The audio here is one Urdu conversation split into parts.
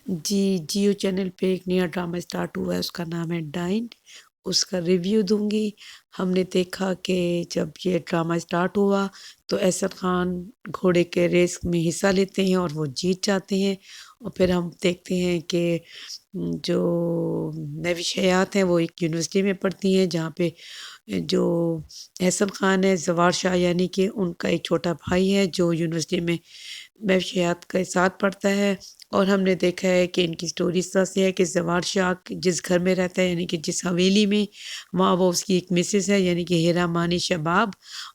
جی، جیو چینل پہ ایک نیا ڈرامہ اسٹارٹ ہوا ہے، اس کا نام ہے ڈائن، اس کا ریویو دوں گی۔ ہم نے دیکھا کہ جب یہ ڈرامہ اسٹارٹ ہوا تو احسن خان گھوڑے کے ریس میں حصہ لیتے ہیں اور وہ جیت جاتے ہیں، اور پھر ہم دیکھتے ہیں کہ جو نوش حیات ہیں وہ ایک یونیورسٹی میں پڑھتی ہیں جہاں پہ جو احسن خان ہے زوار شاہ یعنی کہ ان کا ایک چھوٹا بھائی ہے جو یونیورسٹی میں حیات کے ساتھ پڑھتا ہے، اور ہم نے دیکھا ہے کہ ان کی سٹوری اس طرح سے ہے کہ زوار شاہ جس گھر میں رہتا ہے یعنی کہ جس حویلی میں، وہاں وہ اس کی ایک مسز ہے یعنی کہ ہیرا مانی شباب،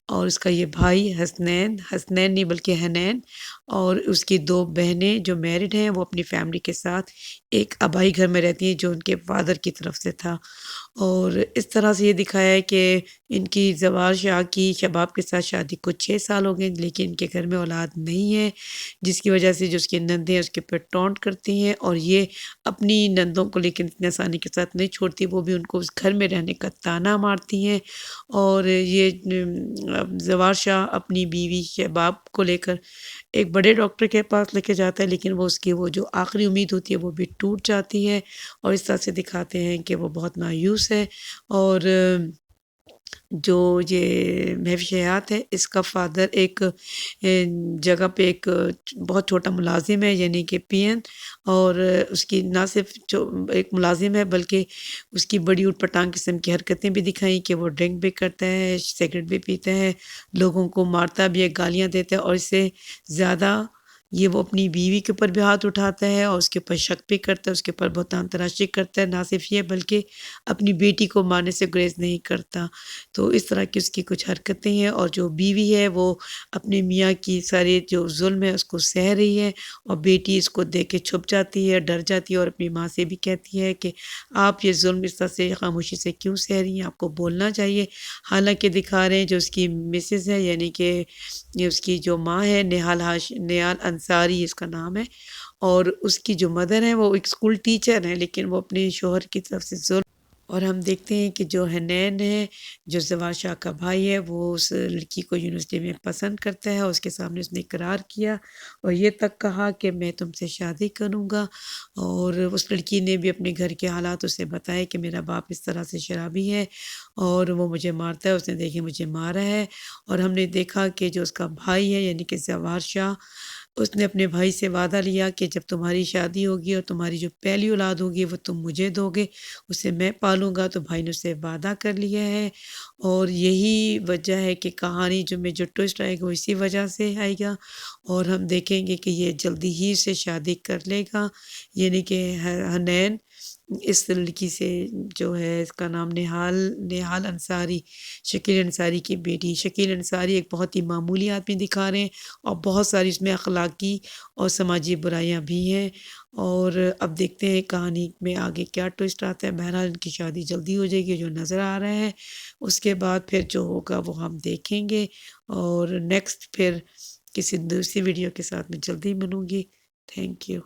اور اس کا یہ بھائی حسنین نہیں بلکہ حنین، اور اس کی دو بہنیں جو میرڈ ہیں وہ اپنی فیملی کے ساتھ ایک آبائی گھر میں رہتی ہیں جو ان کے فادر کی طرف سے تھا، اور اس طرح سے یہ دکھایا ہے کہ ان کی زوار شاہ کی شباب کے ساتھ شادی کو 6 سال ہو گئے لیکن ان کے گھر میں اولاد نہیں ہے، جس کی وجہ سے جو اس کی نندیں اس کے اوپر ٹونٹ کرتی ہیں، اور یہ اپنی نندوں کو لیکن اتنے آسانی کے ساتھ نہیں چھوڑتی، وہ بھی ان کو اس گھر میں رہنے کا طعنہ مارتی ہیں، اور یہ زوار شاہ اپنی بیوی شباب کو لے کر ایک بڑے ڈاکٹر کے پاس لے کے جاتا ہے لیکن وہ اس کی وہ جو آخری امید ہوتی ہے وہ بھی ٹوٹ جاتی ہے، اور اس طرح سے دکھاتے ہیں کہ وہ بہت مایوس ہے، اور جو یہ مہوش حیات ہے اس کا فادر ایک جگہ پہ ایک بہت چھوٹا ملازم ہے یعنی کہ پی این، اور اس کی نہ صرف جو ایک ملازم ہے بلکہ اس کی بڑی اٹ پٹانگ قسم کی حرکتیں بھی دکھائیں کہ وہ ڈرنک بھی کرتا ہے، سگریٹ بھی پیتا ہے، لوگوں کو مارتا بھی ہے، گالیاں دیتا ہے، اور اس سے زیادہ یہ وہ اپنی بیوی کے اوپر بھی ہاتھ اٹھاتا ہے اور اس کے اوپر شک بھی کرتا ہے، اس کے اوپر بہتان تراشی کرتا ہے، نہ صرف یہ بلکہ اپنی بیٹی کو مارنے سے گریز نہیں کرتا، تو اس طرح کی اس کی کچھ حرکتیں ہیں، اور جو بیوی ہے وہ اپنے میاں کی سارے جو ظلم ہے اس کو سہ رہی ہے، اور بیٹی اس کو دیکھ کے چھپ جاتی ہے، ڈر جاتی ہے، اور اپنی ماں سے بھی کہتی ہے کہ آپ یہ ظلم اس طرح سے خاموشی سے کیوں سہ رہی ہیں، آپ کو بولنا چاہیے، حالانکہ دکھا رہے ہیں جو اس کی مسز ہے یعنی کہ یہ اس کی جو ماں ہے نیال انصاری اس کا نام ہے، اور اس کی جو مدر ہے وہ ایک اسکول ٹیچر ہے لیکن وہ اپنے شوہر کی طرف سے ظلم، اور ہم دیکھتے ہیں کہ جو حنین ہے جو زوار شاہ کا بھائی ہے وہ اس لڑکی کو یونیورسٹی میں پسند کرتا ہے، اور اس کے سامنے اس نے اقرار کیا اور یہ تک کہا کہ میں تم سے شادی کروں گا، اور اس لڑکی نے بھی اپنے گھر کے حالات اسے بتائے کہ میرا باپ اس طرح سے شرابی ہے اور وہ مجھے مارتا ہے، اس نے دیکھے مجھے مارا ہے، اور ہم نے دیکھا کہ جو اس کا بھائی ہے یعنی کہ زوار شاہ، اس نے اپنے بھائی سے وعدہ لیا کہ جب تمہاری شادی ہوگی اور تمہاری جو پہلی اولاد ہوگی وہ تم مجھے دو گے، اسے میں پالوں گا، تو بھائی نے اسے وعدہ کر لیا ہے، اور یہی وجہ ہے کہ کہانی جو میں جو ٹوسٹ آئے گا وہ اسی وجہ سے آئے گا، اور ہم دیکھیں گے کہ یہ جلدی ہی سے شادی کر لے گا، یعنی کہ حنین اس لڑکی سے جو ہے اس کا نام نہال انصاری، شکیل انصاری کی بیٹی، شکیل انصاری ایک بہت ہی معمولی آدمی دکھا رہے ہیں اور بہت ساری اس میں اخلاقی اور سماجی برائیاں بھی ہیں، اور اب دیکھتے ہیں کہانی میں آگے کیا ٹوسٹ آتا ہے، بہرحال ان کی شادی جلدی ہو جائے گی جو نظر آ رہا ہے، اس کے بعد پھر جو ہوگا وہ ہم دیکھیں گے، اور نیکسٹ پھر کسی دوسری ویڈیو کے ساتھ میں جلدی ملوں گی، تھینک یو۔